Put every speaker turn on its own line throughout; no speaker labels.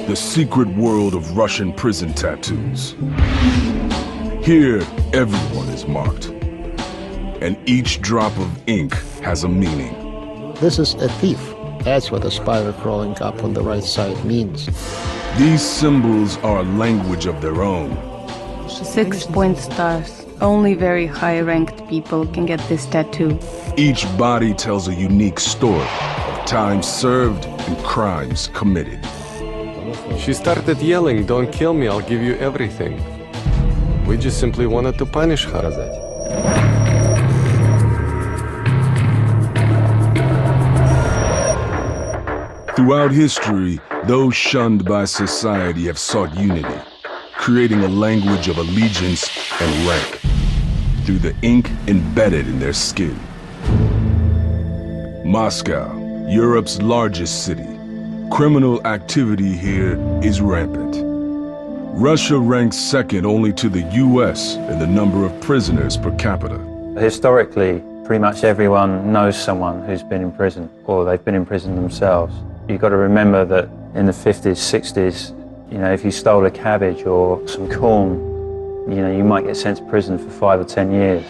The secret world of Russian prison tattoos. Here, everyone is marked, and each drop of ink has a meaning.
This is a thief. That's what the spiral crawling up on the right side means.
These symbols are a language of their own.
6-point stars. Only very high-ranked people can get this tattoo.
Each body tells a unique story of time served and crimes committed.
She started yelling, "Don't kill me, I'll give you everything." We just simply wanted to punish her.
Throughout history, those shunned by society have sought unity, creating a language of allegiance and rank through the ink embedded in their skin. Moscow, Europe's largest city. Criminal activity here is rampant. Russia ranks second only to the US in the number of prisoners per capita.
Historically, pretty much everyone knows someone who's been in prison, or they've been in prison themselves. You've got to remember that in the 50s, 60s, if you stole a cabbage or some corn, you might get sent to prison for 5 or 10 years.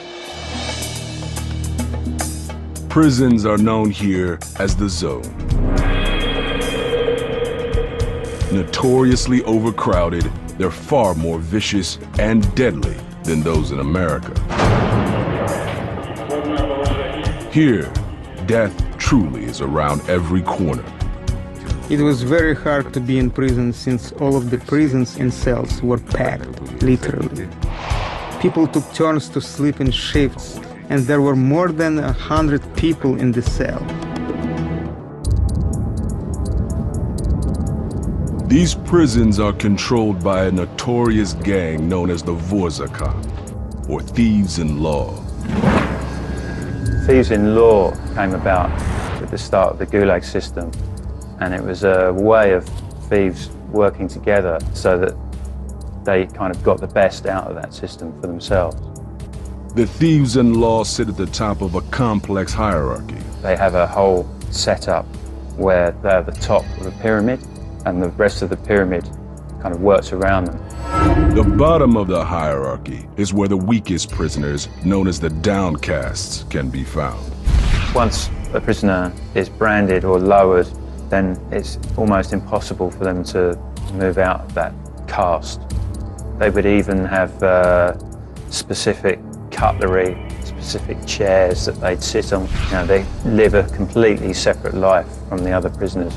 Prisons are known here as the Zone. Notoriously overcrowded, they're far more vicious and deadly than those in America. Here, death truly is around every corner.
It was very hard to be in prison since all of the prisons and cells were packed, literally. People took turns to sleep in shifts, and there were more than 100 people in the cell.
These prisons are controlled by a notorious gang known as the Vorzaka, or Thieves in Law.
Thieves in Law came about at the start of the Gulag system, and it was a way of thieves working together so that they kind of got the best out of that system for themselves.
The Thieves in Law sit at the top of a complex hierarchy.
They have a whole setup where they're the top of the pyramid, and the rest of the pyramid kind of works around them.
The bottom of the hierarchy is where the weakest prisoners, known as the downcastes, can be found.
Once a prisoner is branded or lowered, then it's almost impossible for them to move out of that caste. They would even have specific cutlery, specific chairs that they'd sit on. They live a completely separate life from the other prisoners.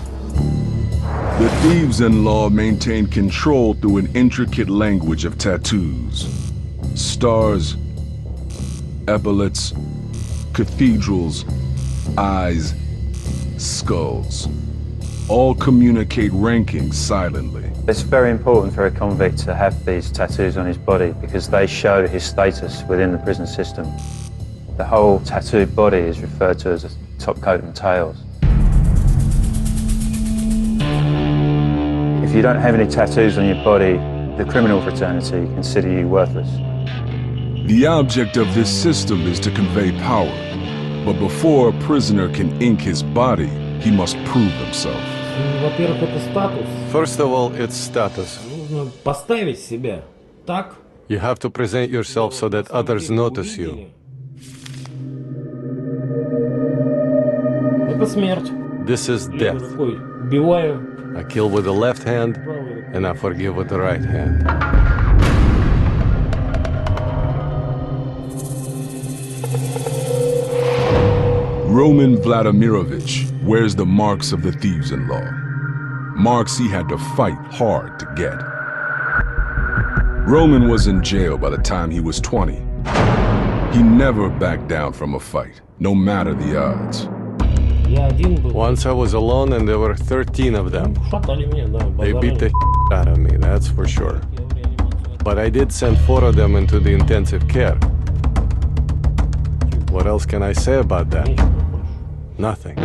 The Thieves in Law maintain control through an intricate language of tattoos. Stars, epaulets, cathedrals, eyes, skulls. All communicate rankings silently.
It's very important for a convict to have these tattoos on his body because they show his status within the prison system. The whole tattooed body is referred to as a top coat and tails. If you don't have any tattoos on your body, the criminal fraternity consider you worthless.
The object of this system is to convey power. But before a prisoner can ink his body, he must prove himself.
Во-первых, это статус.
First of all, it's status.
Нужно поставить себя так.
You have to present yourself so that others notice you.
Это смерть.
This is death.
Рукой убиваю.
I kill with the left hand, and I forgive with the right hand.
Roman Vladimirovich wears the marks of the Thieves in Law. Marks he had to fight hard to get. Roman was in jail by the time he was 20. He never backed down from a fight, no matter the odds.
Once I was alone and there were 13 of them. They beat the out of me, that's for sure. But I did send 4 of them into the intensive care. What else can I say about that? Nothing.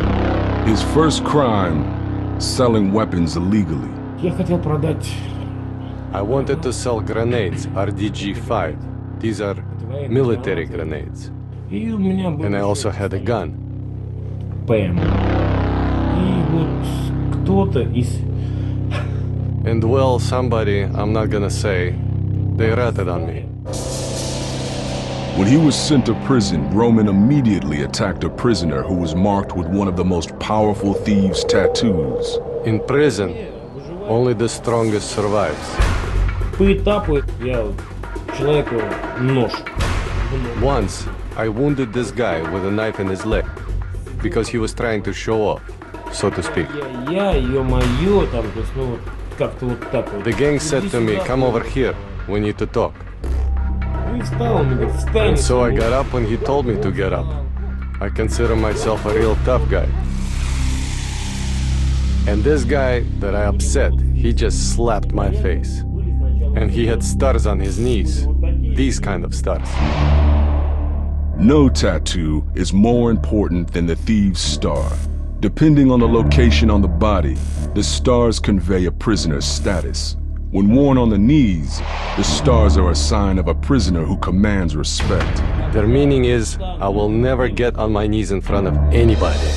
His first crime, selling weapons illegally.
I wanted to sell grenades, RDG-5. These are military grenades. And I also had a gun.
ПМ. И вот кто-то из...
And well, somebody, I'm not gonna say, they ratted on me.
When he was sent to prison, Roman immediately attacked a prisoner who was marked with one of the most powerful thieves' tattoos.
In prison, only the strongest survives.
По этапу я человеку нож.
Once, I wounded this guy with a knife in his leg because he was trying to show off, so to speak.
Я, ё-моё, там, то есть, ну, вот, как-то вот так вот.
The gang said to me, come over here, we need to talk.
Ну и встал, он мне говорит, встань.
And so I got up when he told me to get up. I consider myself a real tough guy. And this guy that I upset, he just slapped my face. And he had stars on his knees, these kind of stars.
No tattoo is more important than the thieves' star. Depending on the location on the body, the stars convey a prisoner's status. When worn on the knees, the stars are a sign of a prisoner who commands respect.
Their meaning is, I will never get on my knees in front of anybody.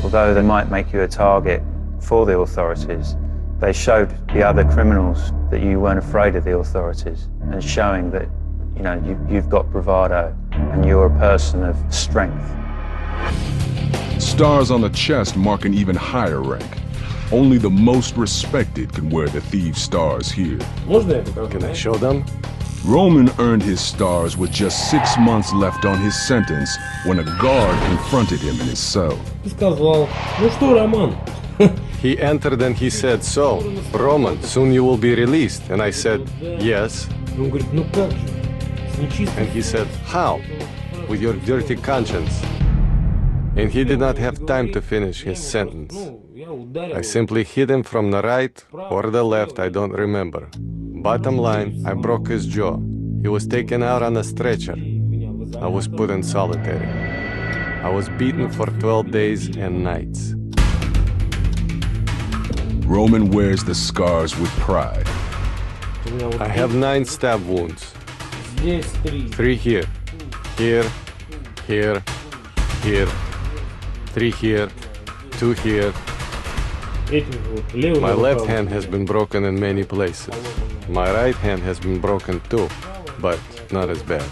Although they might make you a target for the authorities, they showed the other criminals that you weren't afraid of the authorities, and showing that, you know, you've got bravado and you're a person of strength.
Stars on the chest mark an even higher rank. Only the most respected can wear the thieves' stars here.
Можно я покажу?
Can I show them?
Roman earned his stars with just 6 months left on his sentence when a guard confronted him in his cell.
И сказал, ну что, Роман?
He entered and he said, so, Roman, soon you will be released. And I said, yes.
Он говорит, ну как же? С нечистой...
And he said, how? With your dirty conscience. And he did not have time to finish his sentence.
Ну, я ударил.
I simply hit him from the right or the left, I don't remember. Bottom line, I broke his jaw. He was taken out on a stretcher. I was put in solitary. I was beaten for 12 days and nights.
Roman wears the scars with pride.
У меня вот
I have 9 stab wounds.
здесь 3.
3 here, here, here, here, 3 here, 2 here.
Этим вот левым
My
и
left
правым.
hand has been broken in many places. My right hand has been broken too, but not as bad.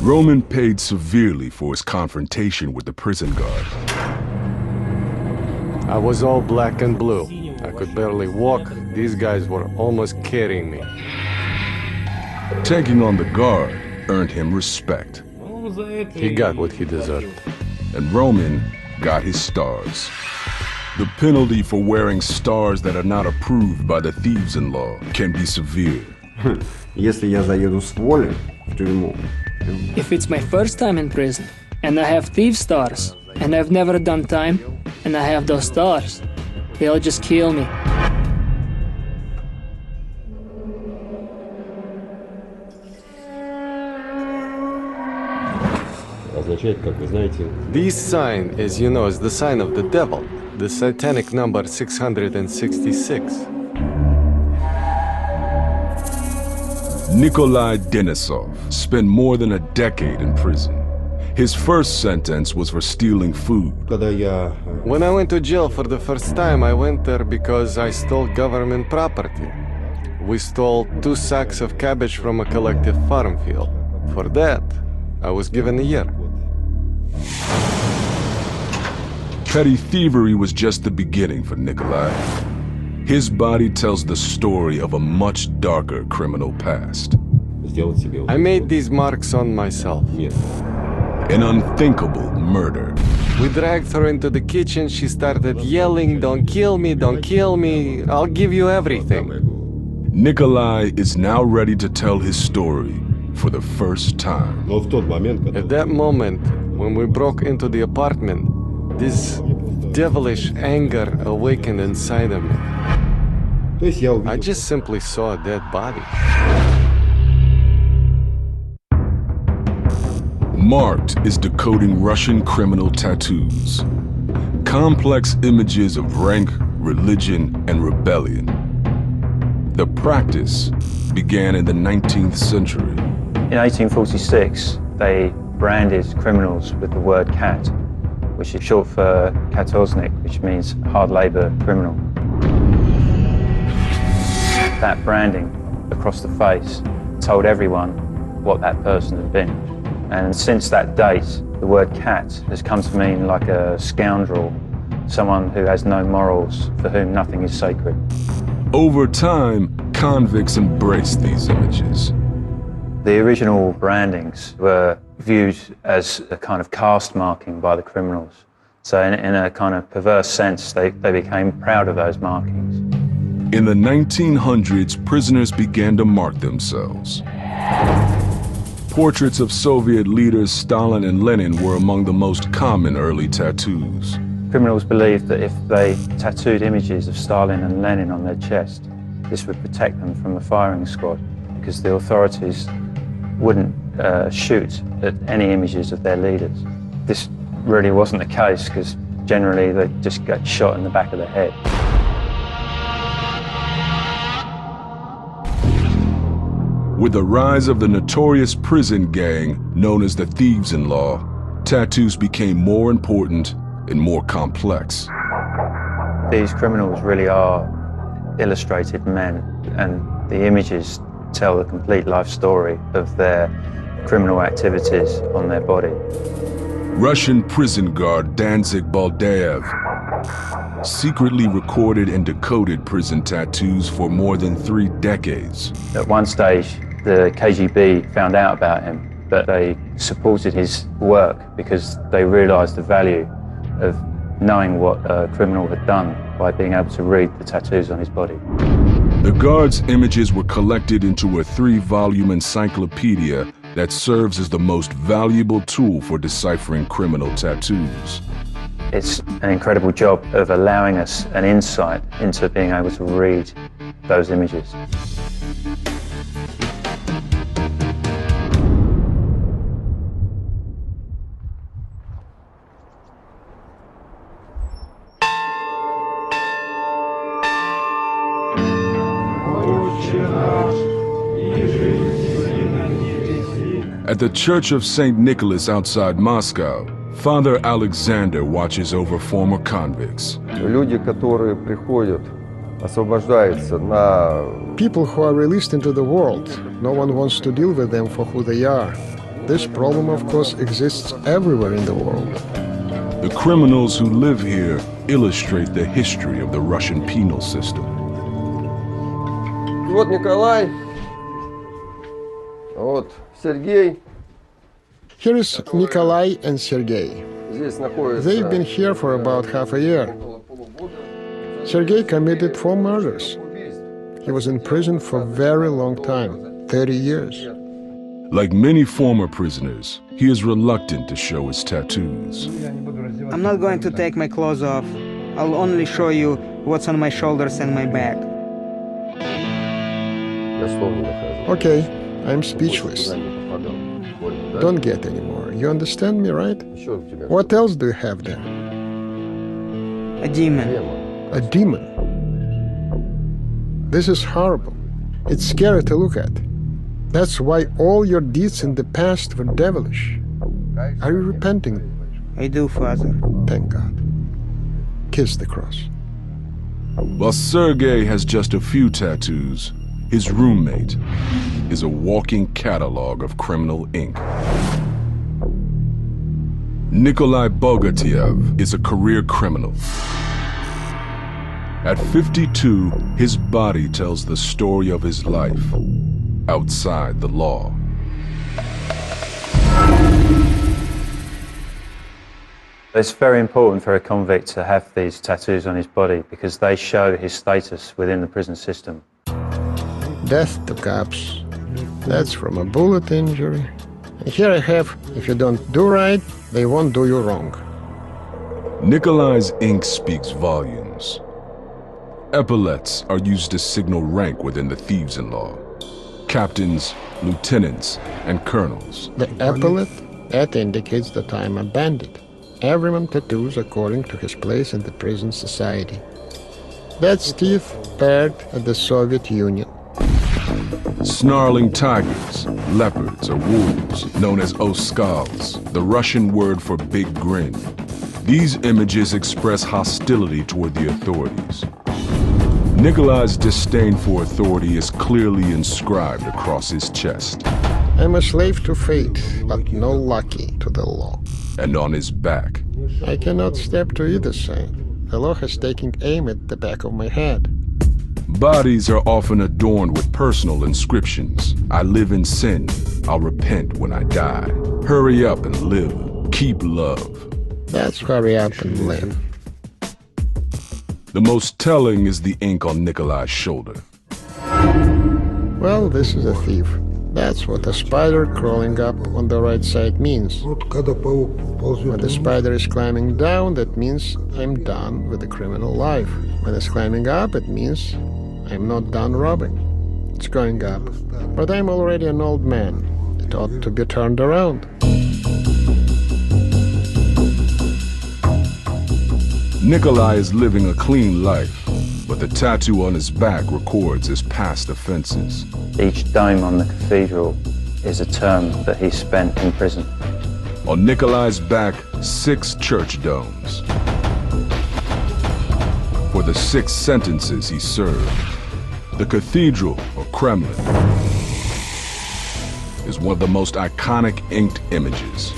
Roman paid severely for his confrontation with the prison guard.
I was all black and blue. I could barely walk. These guys were almost carrying me.
Taking on the guard earned him respect,
Ну, за это
He got what he deserved.
and Roman got his stars. The penalty for wearing stars that are not approved by the thieves-in-law can be severe.
Если я заеду с воли в тюрьму,
If it's my first time in prison, and I have thief stars, and I've never done time, and I have those stars, they'll just kill me.
Означает, как вы знаете,
This sign, as you know, is the sign of the devil, the satanic number 666.
Nikolai Denisov spent more than a decade in prison. His first sentence was for stealing food.
когда я
When I went to jail for the first time, I went there because I stole government property. We stole 2 sacks of cabbage from a collective farm field. For that, I was given a year.
Petty thievery was just the beginning for Nikolai. His body tells the story of a much darker criminal past.
сделать себе
I made these marks on myself.
нет.
An unthinkable murder.
We dragged her into the kitchen. She started yelling, don't kill me, I'll give you everything.
Nikolai is now ready to tell his story for the first time.
Но в тот момент, когда
At that moment, when we broke into the apartment, this devilish anger awakened inside of me.
то есть я
I
увидел,
just simply saw a dead body.
Marked is decoding Russian criminal tattoos. Complex images of rank, religion, and rebellion. The practice began in the 19th century.
In 1846, they branded criminals with the word cat. which is short for katorżnik, which means hard labour criminal. That branding across the face told everyone what that person had been. And since that date, the word cat has come to mean like a scoundrel, someone who has no morals, for whom nothing is sacred.
Over time, convicts embraced these images.
The original brandings were viewed as a kind of caste marking by the criminals. So in a kind of perverse sense, they became proud of those markings.
In the 1900s, prisoners began to mark themselves. Portraits of Soviet leaders Stalin and Lenin were among the most common early tattoos.
Criminals believed that if they tattooed images of Stalin and Lenin on their chest, this would protect them from the firing squad, because the authorities wouldn't shoot at any images of their leaders. This really wasn't the case, because generally they just get shot in the back of the head.
With the rise of the notorious prison gang known as the Thieves-in-Law, tattoos became more important and more complex.
These criminals really are illustrated men, and the images tell the complete life story of their criminal activities on their body.
Russian prison guard Danzig Baldaev secretly recorded and decoded prison tattoos for more than 3 decades.
At one stage, the KGB found out about him, but they supported his work because they realized the value of knowing what a criminal had done by being able to read the tattoos on his body.
The guard's images were collected into a 3-volume encyclopedia that serves as the most valuable tool for deciphering criminal tattoos.
It's an incredible job of allowing us an insight into being able to read those images.
At the Church of St. Nicholas outside Moscow, Father Alexander watches over former convicts.
Люди, которые приходят, освобождаются на...
People who are released into the world, no one wants to deal with them for who they are. This problem, of course, exists everywhere in the world.
The criminals who live here illustrate the history of the Russian penal system.
Вот Николай, вот Сергей.
Here is Nikolai and Sergei.
Здесь находится...
They've been here for about half a year. Sergei committed 4 murders. He was in prison for a very long time, 30 years.
Like many former prisoners, he is reluctant to show his tattoos.
I'm not going to take my clothes off. I'll only show you what's on my shoulders and my back.
Okay, I'm speechless. Don't get any more. You understand me, right? What else do you have there?
A demon.
A demon? This is horrible. It's scary to look at. That's why all your deeds in the past were devilish. Are you repenting?
I do, Father.
Thank God. Kiss the cross.
While Sergei has just a few tattoos, his roommate is a walking catalog of criminal ink. Nikolai Bogatiev is a career criminal. At 52, his body tells the story of his life outside the law.
It's very important for a convict to have these tattoos on his body because they show his status within the prison system.
Death to cops. That's from a bullet injury. And here I have, if you don't do right, they won't do you wrong.
Nikolai's ink speaks volumes. Epaulets are used to signal rank within the Thieves-in-Law. Captains, lieutenants, and colonels.
The epaulet, that indicates that I'm a bandit. Everyone tattoos according to his place in the prison society. That's Steve Baird at the Soviet Union.
Snarling tigers, leopards, or wolves, known as oskals, the Russian word for big grin. These images express hostility toward the authorities. Nikolai's disdain for authority is clearly inscribed across his chest.
I'm a slave to fate, but no lackey to the law.
And on his back.
I cannot step to either side. The law has taken aim at the back of my head.
Bodies are often adorned with personal inscriptions. I live in sin. I'll repent when I die. Hurry up and live. Keep love.
That's hurry up and live.
The most telling is the ink on Nikolai's shoulder.
Well, this is a thief. That's what a spider crawling up on the right side means. When the spider is climbing down, that means I'm done with the criminal life. When it's climbing up, it means I'm not done robbing. It's going up. But I'm already an old man. It ought to be turned around.
Nikolai is living a clean life, but the tattoo on his back records his past offenses.
Each dome on the cathedral is a term that he spent in prison.
On Nikolai's back, 6 church domes. For the 6 sentences he served. The cathedral, or Kremlin, is one of the most iconic inked images.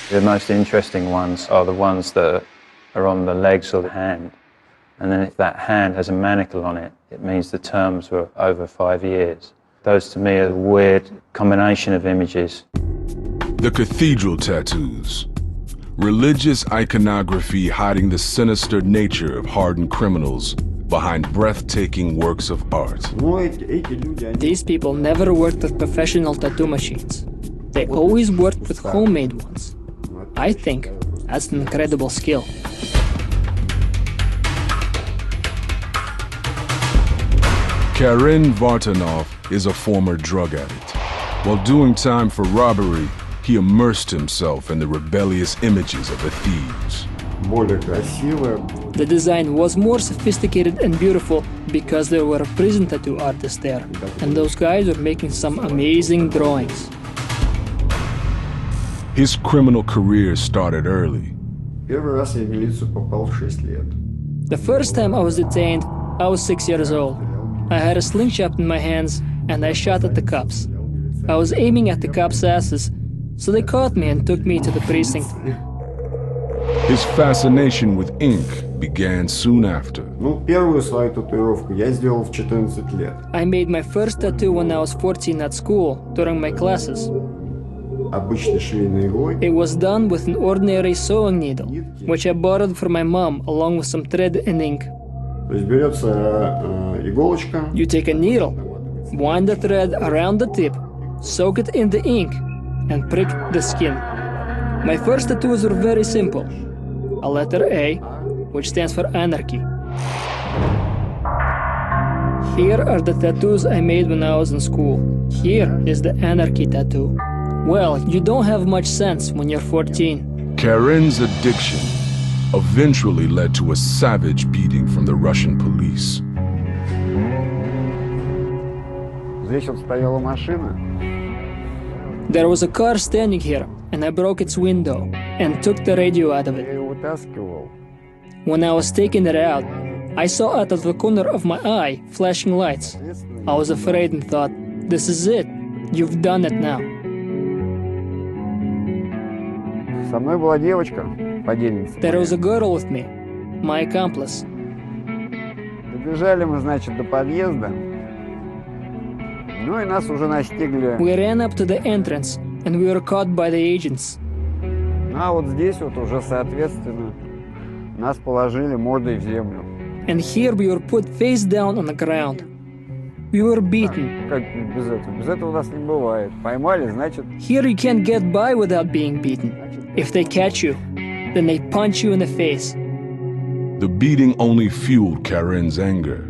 The most interesting ones are the ones that are on the legs or the hand. And then if that hand has a manacle on it, it means the terms were over 5 years. Those to me are a weird combination of images.
The cathedral tattoos. Religious iconography hiding the sinister nature of hardened criminals behind breathtaking works of art.
These people never worked with professional tattoo machines. They always worked with homemade ones. I think that's an incredible skill.
Karen Vartanov is a former drug addict. While doing time for robbery, he immersed himself in the rebellious images of the thieves.
The design was more sophisticated and beautiful because there were prison tattoo artists there, and those guys were making some amazing drawings.
His criminal career started early.
The first time I was detained, I was 6 years old. I had a slingshot in my hands and I shot at the cops. I was aiming at the cops' asses, so they caught me and took me to the precinct.
His fascination with ink began soon after.
I made my first tattoo when I was 14 at school, during my classes. It was done with an ordinary sewing needle, which I borrowed from my mom along with some thread and ink. You take a needle, wind the thread around the tip, soak it in the ink, and prick the skin. My first tattoos were very simple. A letter A, which stands for anarchy. Here are the tattoos I made when I was in school. Here is the anarchy tattoo. Well, you don't have much sense when you're 14.
Karen's addiction eventually led to a savage beating from the Russian police.
There was a car standing here, and I broke its window and took the radio out of it. When I was taking it out, I saw out of the corner of my eye flashing lights. I was afraid and thought, this is it. You've done it now. There was a girl with me, my accomplice. We ran up to the entrance, and we were caught by the agents. And here we were put face down on the ground. We were beaten. Here you can't get by without being beaten. If they catch you, then they punch you in the face.
The beating only fueled Karen's anger.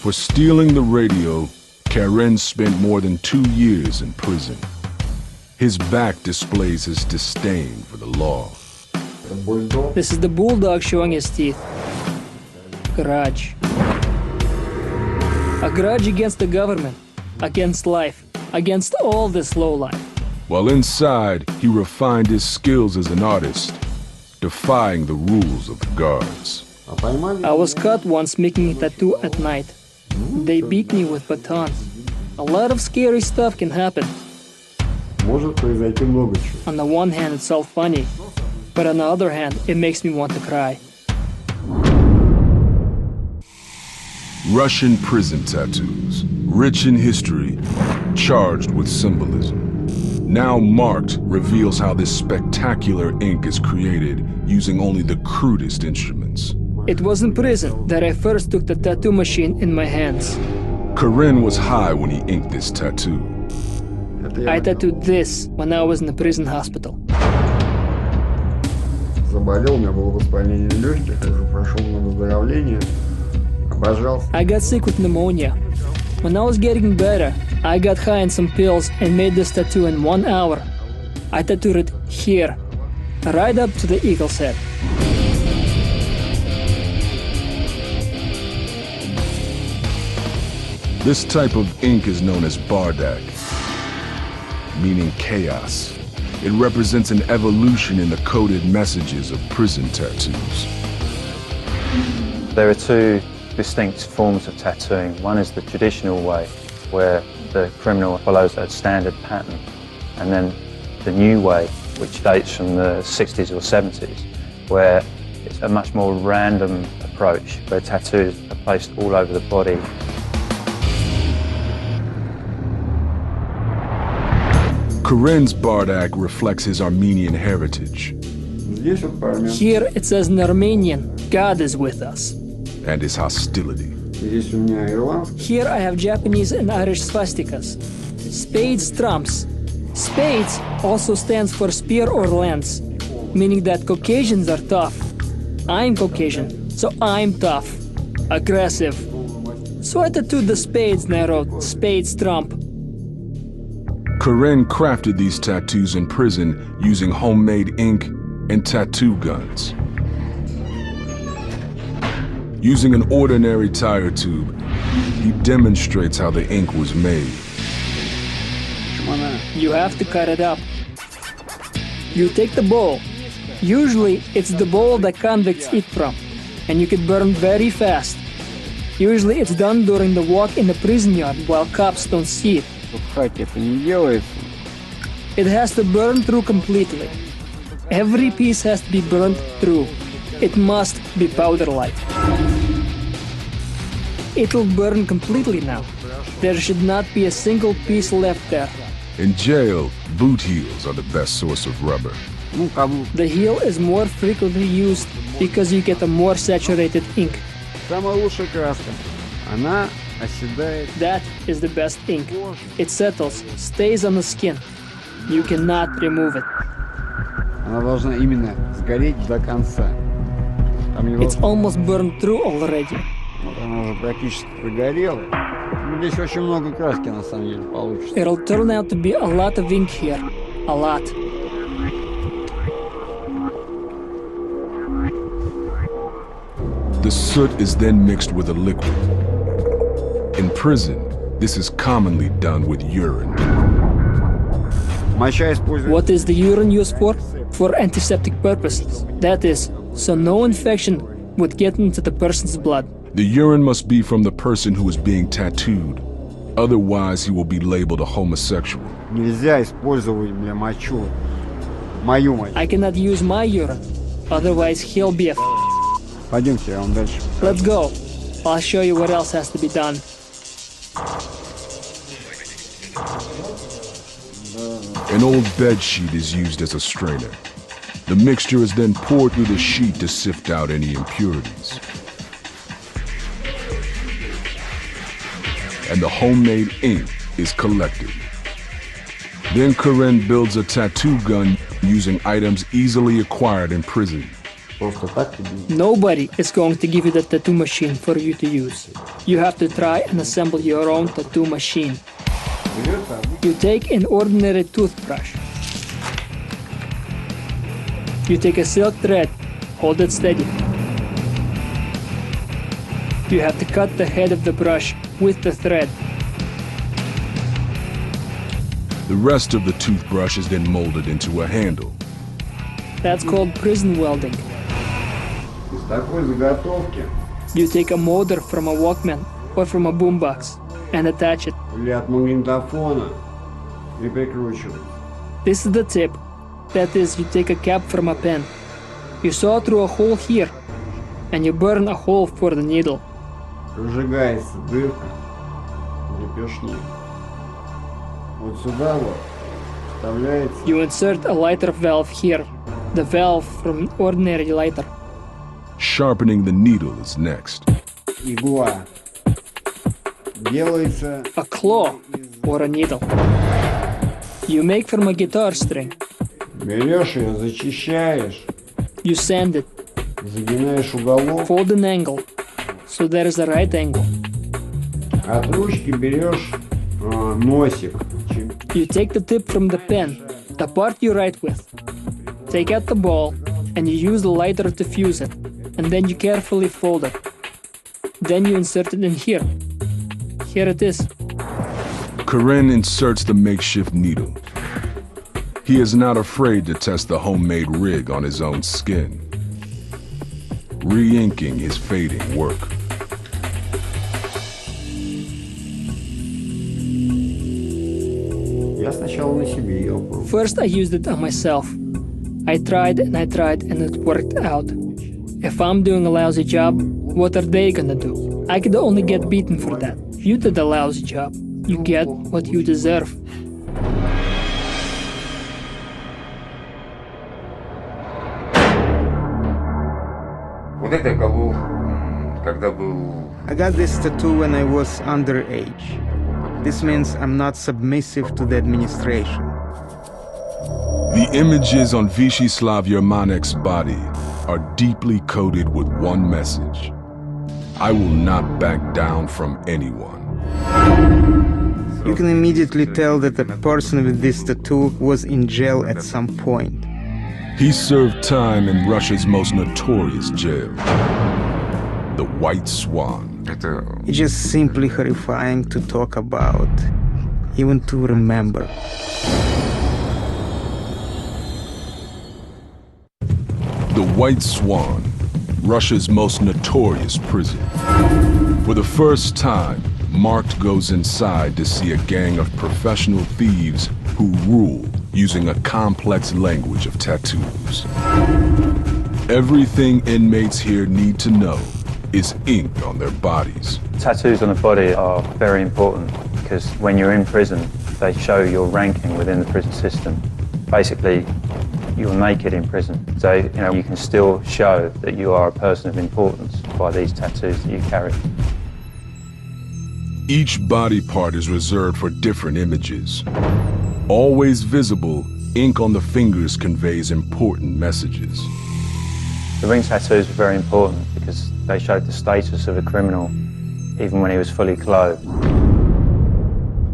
For stealing the radio, Karen spent more than 2 years in prison. His back displays his disdain for the law.
This is the bulldog showing his teeth. Grudge. A grudge against the government, against life, against all this low life.
while inside he refined his skills as an artist, defying the rules of the guards.
I was caught once making a tattoo at night. They beat me with batons. A lot of scary stuff can happen.
Может произойти много чего.
On the one hand, it's all funny, but on the other hand, it makes me want to cry.
Russian prison tattoos, rich in history, charged with symbolism. Now marked reveals how this spectacular ink is created using only the crudest instruments.
It was in prison that I first took the tattoo machine in my hands.
Karen was high when he inked this tattoo.
I tattooed this when I was in the prison hospital.
Заболел, у меня было воспаление легких, я уже прошел на выздоровление, обожрался.
I got sick with pneumonia. When I was getting better, I got high on some pills and made this tattoo in 1 hour. I tattooed it here, right up to the eagle's head.
This type of ink is known as bardak, meaning chaos. It represents an evolution in the coded messages of prison tattoos.
There are two distinct forms of tattooing. One is the traditional way, where the criminal follows a standard pattern, and then the new way, which dates from the 60s or 70s, where it's a much more random approach, where tattoos are placed all over the body.
Karen's bardak reflects his Armenian heritage.
Здесь вот по-армянски.
Here it says in Armenian, God is with us.
And his hostility.
Здесь у меня ирландский.
Here I have Japanese and Irish swastikas. Spades trumps. Spades also stands for spear or lance, meaning that Caucasians are tough. I'm Caucasian, so I'm tough, aggressive. So I tattooed the spades and I wrote spades trump.
Karen crafted these tattoos in prison using homemade ink and tattoo guns. Using an ordinary tire tube, he demonstrates how the ink was made.
You have to cut it up. You take the bowl. Usually it's the bowl that convicts eat from, and you can burn very fast. Usually it's done during the walk in the prison yard while cops don't see it. It has to burn through completely. Every piece has to be burned through. It must be powder-like. It will burn completely now. There should not be a single piece left there.
In jail, boot heels are the best source of rubber.
The heel is more frequently used because you get a more saturated ink. That is the best ink. It settles, stays on the skin. You cannot remove it. It's almost burned through already. It'll turn out to be a lot of ink here. A lot.
The soot is then mixed with a liquid. In prison, this is commonly done with urine.
What is the urine used for? For antiseptic purposes. That is, so no infection would get into the person's blood.
The urine must be from the person who is being tattooed. Otherwise, he will be labeled a homosexual.
I cannot use my urine. Otherwise, he'll be a Let's go. I'll show you what else has to be done.
An old bed sheet is used as a strainer. The mixture is then poured through the sheet to sift out any impurities. And the homemade ink is collected. Then Karen builds a tattoo gun using items easily acquired in prison.
Nobody is going to give you the tattoo machine for you to use. You have to try and assemble your own tattoo machine. You take an ordinary toothbrush. You take a silk thread, hold it steady. You have to cut the head of the brush with the thread.
The rest of the toothbrush is then molded into a handle.
That's called prison welding.
Из такой заготовки
You take a motor from a Walkman or from a boombox and attach it.
или от магнитофона и прикручивать.
This is the tip. That is, you take a cap from a pen. You saw through a hole here, and you burn a hole for the needle.
Прожигается дырка для пешни. Вот сюда вот вставляется
You insert a lighter valve here, the valve from an ordinary lighter.
Sharpening the needle is next.
игла. Делается
A claw or a needle. You make from a guitar string.
берешь ее, зачищаешь,
You sand it,
загинаешь уголок.
fold an angle, so there is a right angle.
От ручки берешь носик.
You take the tip from the pen, the part you write with. Take out the ball, and you use the lighter to fuse it, and then you carefully fold it. Then you insert it in here. Here it is.
Karen inserts the makeshift needle. He is not afraid to test the homemade rig on his own skin, re-inking his fading work.
Я сначала на себе ее пробовал.
First I used it on myself. I tried and it worked out. If I'm doing a lousy job, what are they gonna do? I could only get beaten for that. If you did a lousy job, you get what you deserve.
Вот это колол, когда был...
I got this tattoo when I was underage. This means I'm not submissive to the administration.
The images on Vyacheslav Yermanek's body are deeply coded with one message. I will not back down from anyone.
You can immediately tell that the person with this tattoo was in jail at some point.
He served time in Russia's most notorious jail, the White Swan.
It's just simply horrifying to talk about, even to remember.
The White Swan, Russia's most notorious prison. For the first time, Mark goes inside to see a gang of professional thieves who rule using a complex language of tattoos. Everything inmates here need to know is ink on their bodies.
Tattoos on the body are very important because when you're in prison, they show your ranking within the prison system. Basically, you're naked in prison, so you can still show that you are a person of importance by these tattoos that you carry.
Each body part is reserved for different images. Always visible, ink on the fingers conveys important messages.
The ring tattoos were very important because they showed the status of a criminal even when he was fully clothed.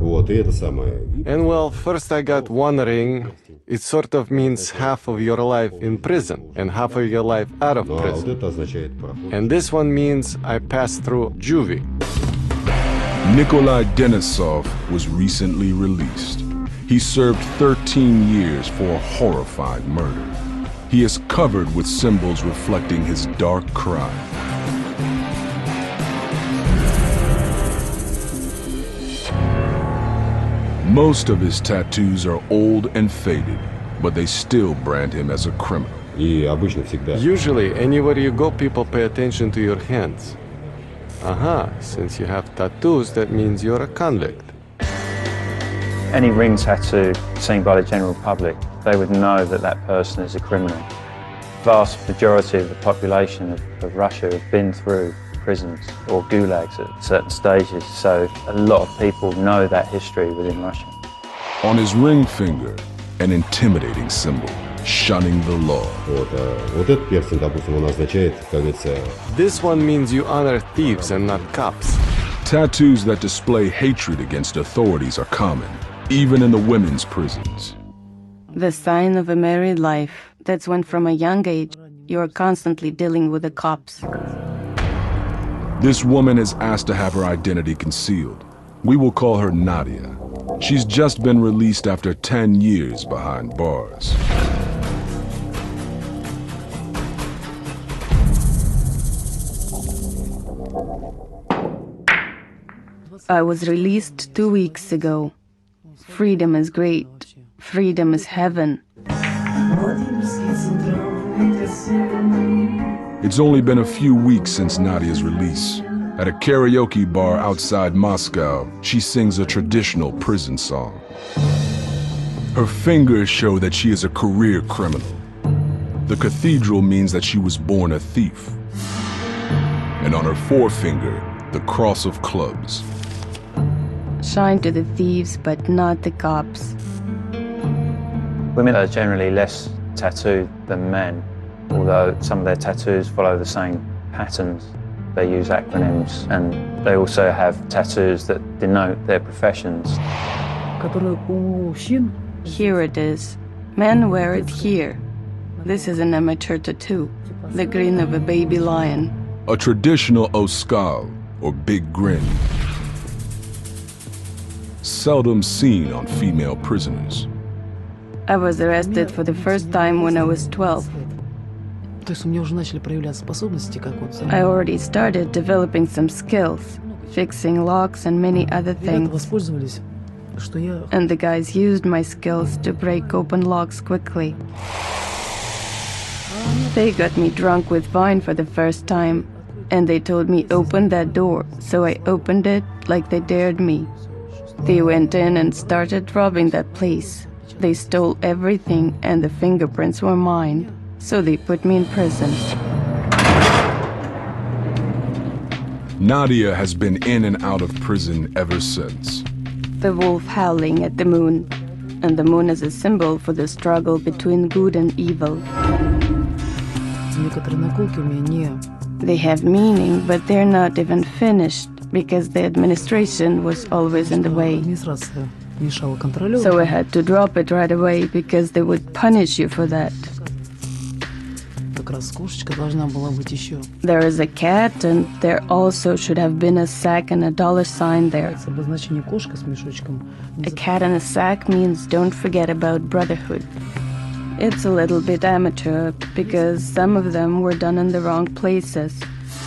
Вот, и это самое.
And well, first I got one ring. It sort of means half of your life in prison and half of your life out of
Ну, а вот
prison.
это означает проход.
And this one means I passed through juvie.
Nikolai Denisov was recently released. He served 13 years for a horrifying murder. He is covered with symbols reflecting his dark crime. Most of his tattoos are old and faded, but they still brand him as a criminal.
И обычно всегда.
Usually, anywhere you go, people pay attention to your hands. Aha, since you have tattoos, that means you're a convict.
Any ring tattoo seen by the general public, they would know that that person is a criminal. Vast majority of the population of Russia have been through prisons or gulags at certain stages, so a lot of people know that history within Russia.
On his ring finger, an intimidating symbol, shunning the law.
Вот этот перстень, допустим, он означает, как говорится...
This one means you honor thieves and not cops.
Tattoos that display hatred against authorities are common, even in the women's prisons.
The sign of a married life. That's when from a young age, you are constantly dealing with the cops.
This woman is asked to have her identity concealed. We will call her Nadia. She's just been released after 10 years behind bars.
I was released 2 weeks ago. Freedom is great. Freedom is heaven.
It's only been a few weeks since Nadia's release. At a karaoke bar outside Moscow, she sings a traditional prison song. Her fingers show that she is a career criminal. The cathedral means that she was born a thief. And on her forefinger, the cross of clubs.
Shine to the thieves, but not the cops.
Women are generally less tattooed than men, although some of their tattoos follow the same patterns. They use acronyms, and they also have tattoos that denote their professions.
Here it is. Men wear it here. This is an amateur tattoo, the grin of a baby lion.
A traditional oskal, or big grin. Seldom seen on female prisoners.
I was arrested for the first time when I was 12. I already started developing some skills, fixing locks and many other things. And the guys used my skills to break open locks quickly. They got me drunk with wine for the first time, and they told me open that door, so I opened it like they dared me. They went in and started robbing that place. They stole everything, and the fingerprints were mine. So they put me in prison.
Nadia has been in and out of prison ever since.
The wolf howling at the moon. And the moon is a symbol for the struggle between good and evil. They have meaning, but they're not even finished, because the administration was always in the way. So I had to drop it right away, because they would punish you for that. There is a cat, and there also should have been a sack and a $sign there. A cat in a sack means don't forget about brotherhood. It's a little bit amateur, because some of them were done in the wrong places.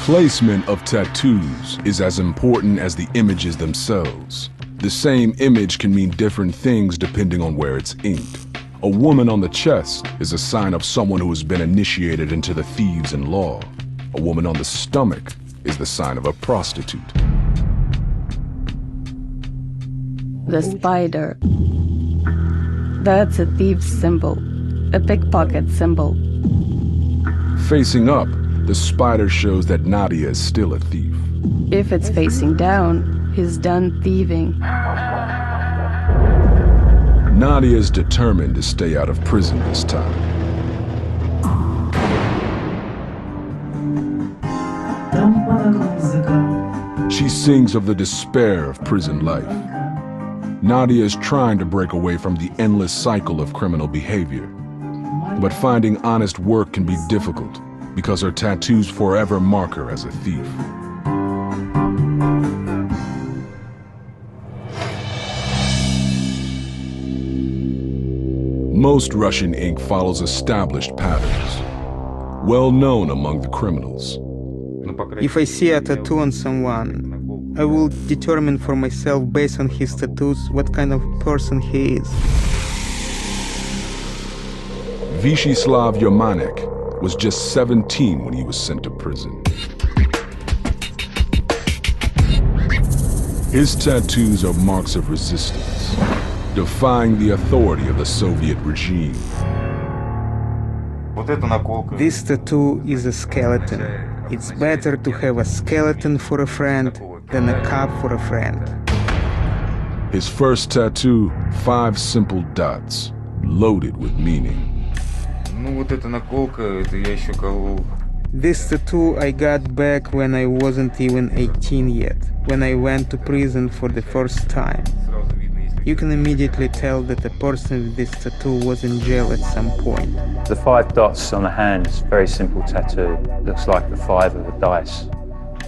Placement of tattoos is as important as the images themselves. The same image can mean different things depending on where it's inked. A woman on the chest is a sign of someone who has been initiated into the thieves in law. A woman on the stomach is the sign of a prostitute.
The spider. That's a thief's symbol, a pickpocket symbol.
Facing up, the spider shows that Nadia is still a thief.
If it's facing down, he's done thieving.
Nadia is determined to stay out of prison this time. She sings of the despair of prison life. Nadia is trying to break away from the endless cycle of criminal behavior. But finding honest work can be difficult because her tattoos forever mark her as a thief. Most Russian ink follows established patterns, well known among the criminals.
If I see a tattoo on someone, I will determine for myself based on his tattoos what kind of person he is.
Vyacheslav Yermanek was just 17 when he was sent to prison. His tattoos are marks of resistance, defying the authority of the Soviet regime.
This tattoo is a skeleton. It's better to have a skeleton for a friend than a cop for a friend.
His first tattoo, 5 simple dots, loaded with meaning.
This tattoo I got back when I wasn't even 18 yet, when I went to prison for the first time. You can immediately tell that the person with this tattoo was in jail at some point.
The 5 dots on the hand is a very simple tattoo. It looks like the 5 of a dice.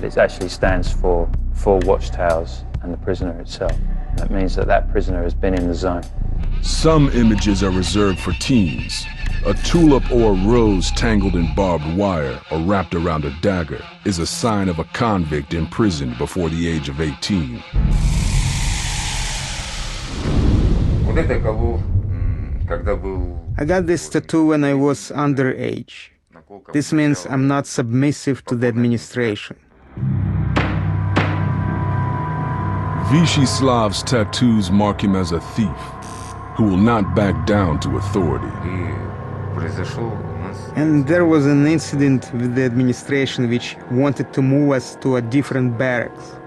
It actually stands for 4 watchtowers and the prisoner itself. That means that that prisoner has been in the zone.
Some images are reserved for teens. A tulip or a rose tangled in barbed wire or wrapped around a dagger is a sign of a convict imprisoned before the age of 18.
Вот это колу, когда был...
I got this tattoo when I was underage. This means I'm not submissive to the administration.
Vysheslav's tattoos mark him as a thief who will not back down to authority.
И произошел у нас...
And there was an incident with the administration which wanted to move us to a different barracks.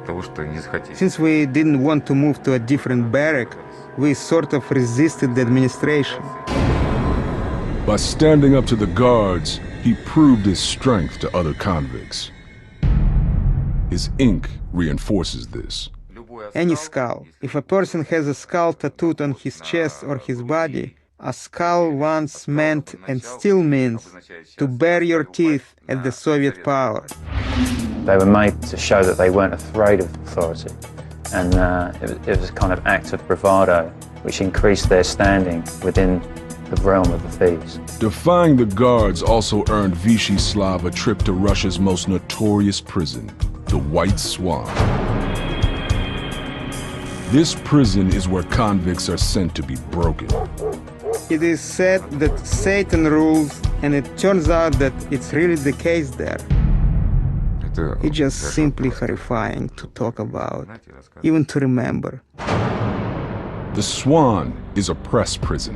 Того, что не захотели.
Since we didn't want to move to a different barrack, we sort of resisted the administration.
By standing up to the guards, he proved his strength to other convicts. His ink reinforces this.
Any skull. If a person has a skull tattooed on his chest or his body, a skull once meant and still means to bare your teeth at the Soviet power.
They were made to show that they weren't afraid of authority, and it was a kind of act of bravado which increased their standing within the realm of the thieves.
Defying the guards also earned Vysheslav a trip to Russia's most notorious prison, the White Swan. This prison is where convicts are sent to be broken.
It is said that Satan rules, and it turns out that it's really the case there. It's just simply horrifying to talk about, even to remember.
The Swan is a press prison.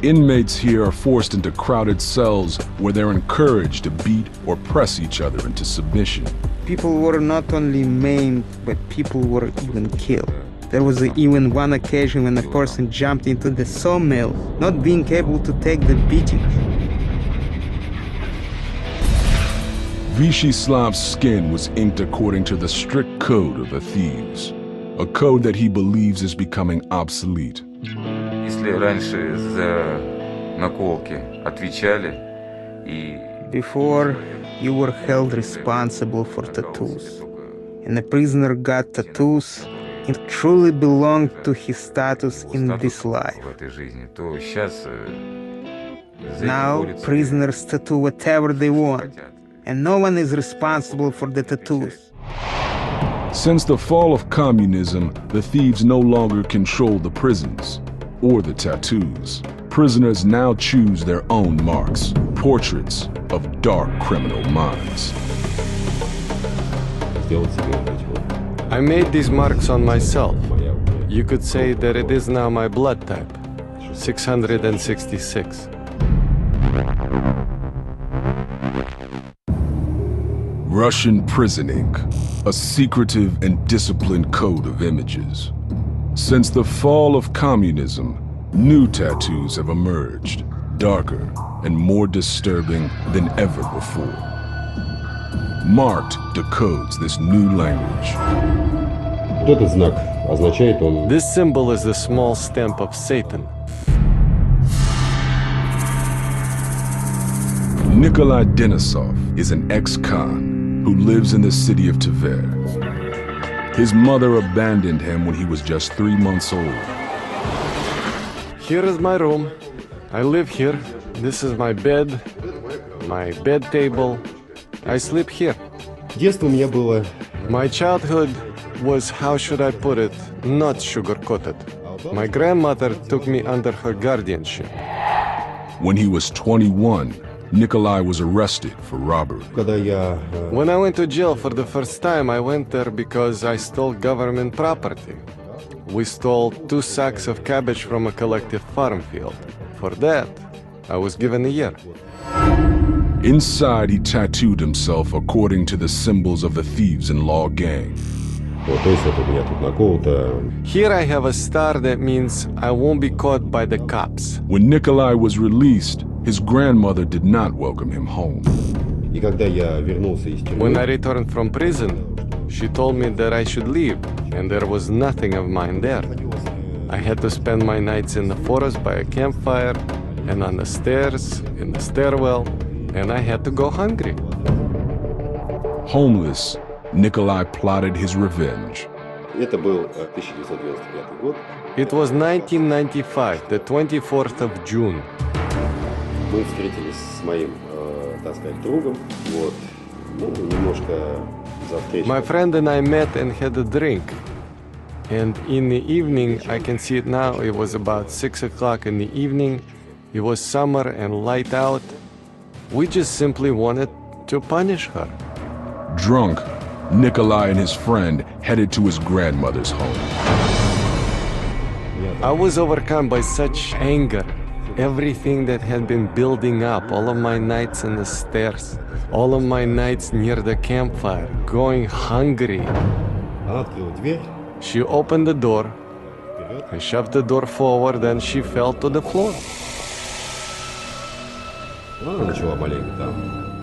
Inmates here are forced into crowded cells where they're encouraged to beat or press each other into submission.
People were not only maimed, but people were even killed. There was even one occasion when a person jumped into the sawmill, not being able to take the beating.
Vysheslav's skin was inked according to the strict code of the thieves, a code that he believes is becoming obsolete.
Если раньше за наколки отвечали и...
Before, you were held responsible for tattoos. And a prisoner got tattoos, it truly belonged to his status in this life. Now, prisoners tattoo whatever they want, and no one is responsible for the tattoos.
Since the fall of communism, the thieves no longer control the prisons or the tattoos. Prisoners now choose their own marks, portraits of dark criminal minds.
I made these marks on myself. You could say that it is now my blood type, 666.
Russian prison ink, a secretive and disciplined code of images. Since the fall of communism, new tattoos have emerged, darker and more disturbing than ever before. Marked decodes this new language.
Этот знак означает он...
This symbol is the small stamp of Satan.
Nikolai Denisov is an ex-con who lives in the city of Tver. His mother abandoned him when he was just 3 months old.
Here is my room. I live here. This is my bed table. I sleep here.
Детство у меня было...
My childhood was, how should I put it, not sugar-coated. My grandmother took me under her guardianship.
When he was 21, Nikolai was arrested for robbery.
When I went to jail for the first time, I went there because I stole government property. We stole 2 sacks of cabbage from a collective farm field. For that, I was given a year.
Inside, he tattooed himself according to the symbols of the thieves-in-law gang.
Here I have a star that means I won't be caught by the cops.
When Nikolai was released, his grandmother did not welcome him home.
When I returned from prison, she told me that I should leave, and there was nothing of mine there. I had to spend my nights in the forest by a campfire, and on the stairs, in the stairwell, and I had to go hungry.
Homeless, Nikolai plotted his revenge.
Это был 1995 год.
It was 1995, the 24th of June.
Мы встретились с моим, так сказать, другом. Вот. Ну, немножко за встречу.
My friend and I met and had a drink. And in the evening, I can see it now, it was about 6 o'clock in the evening. It was summer and light out. We just simply wanted to punish her.
Drunk, Nikolai and his friend headed to his grandmother's home.
I was overcome by such anger. Everything that had been building up, all of my nights on the stairs, all of my nights near the campfire, going hungry.
Она открыла дверь.
She opened the door. I shoved the door forward and she fell to the floor.
Она начала маленько там,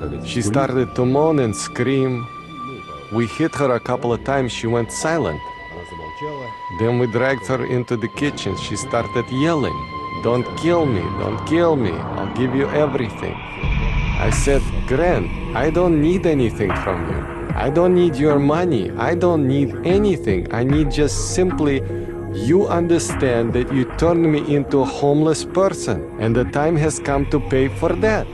как говорится,
She started to moan and scream. We hit her a couple of times, she went silent.
Она замолчала.
Then we dragged her into the kitchen. She started yelling, "Don't kill me, don't kill me, I'll give you everything." I said, "Gran, I don't need anything from you. I don't need your money, I don't need anything. I need just simply you understand that you turned me into a homeless person, and the time has come to pay for that."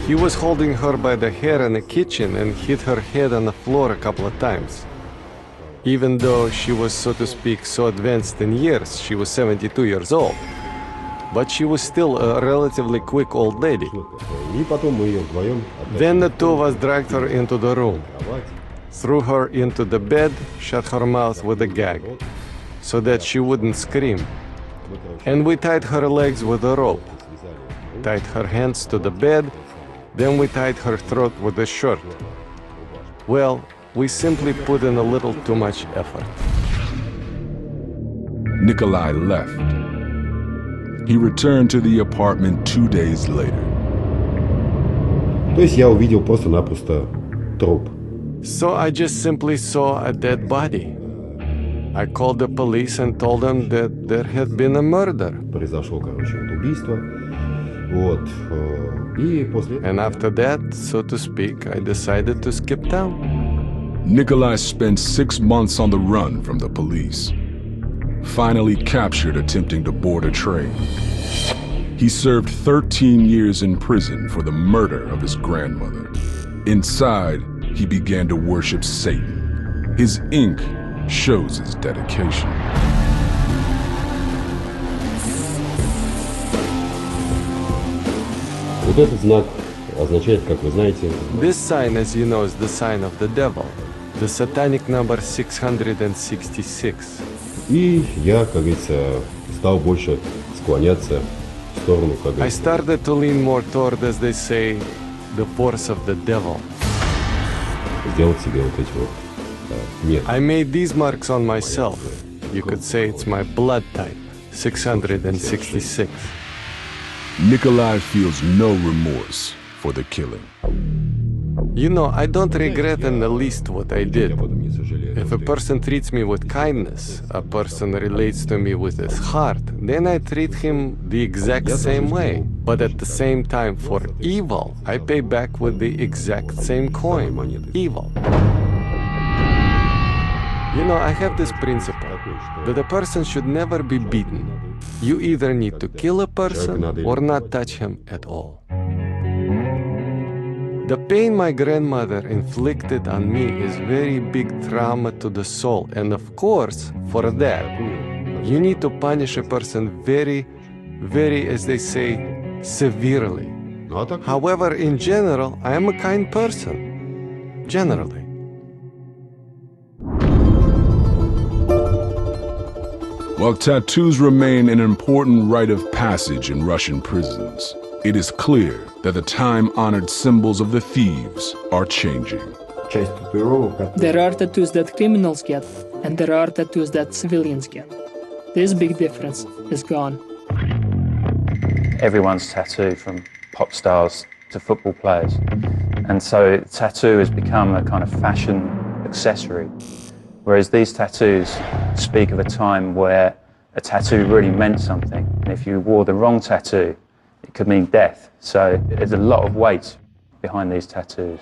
He was holding her by the hair in the kitchen and hit her head on the floor a couple of times. Even though she was, so to speak, so advanced in years, she was 72 years old. But she was still a relatively quick old lady.
И потом мы ее вдвоем
Then the two of us dragged her into the room, threw her into the bed, shut her mouth with a gag, so that she wouldn't scream. And we tied her legs with a rope, tied her hands to the bed, then we tied her throat with a shirt. Well, we simply put in a little too much effort.
Nikolai left. He returned to the apartment 2 days later.
То есть я увидел просто-напросто труп.
So I just simply saw a dead body. I called the police and told them that there had been a murder.
Произошло, короче, убийство. Вот. И после этого...
And after that, so to speak, I decided to skip town.
Nikolai spent 6 months on the run from the police. Finally captured attempting to board a train. He served 13 years in prison for the murder of his grandmother. Inside, he began to worship Satan. His ink shows his dedication.
Вот этот знак означает, как вы знаете...
This sign, as you know, is the sign of the devil. The satanic number 666.
И я, как говорится, стал больше склоняться в сторону, как
I
говорится...
started to lean more toward, as they say, the force of the devil.
Сделать себе вот эти вот... Нет.
I made these marks on myself. You could say it's my blood type, 666.
Nikolai feels no remorse for the killing.
You know, I don't regret in the least what I did. If a person treats me with kindness, a person relates to me with his heart, then I treat him the exact same way. But at the same time, for evil, I pay back with the exact same coin, evil. You know, I have this principle, that a person should never be beaten. You either need to kill a person or not touch him at all. The pain my grandmother inflicted on me is very big trauma to the soul, and of course, for that, you need to punish a person very, as they say, severely. However, in general, I am a kind person. Generally.
While tattoos remain an important rite of passage in Russian prisons, it is clear that the time-honored symbols of the thieves are changing.
There are tattoos that criminals get, and there are tattoos that civilians get. This big difference is gone.
Everyone's tattooed, from pop stars to football players. And so tattoo has become a kind of fashion accessory. Whereas these tattoos speak of a time where a tattoo really meant something. And if you wore the wrong tattoo, it could mean death. So there's a lot of weight behind these tattoos.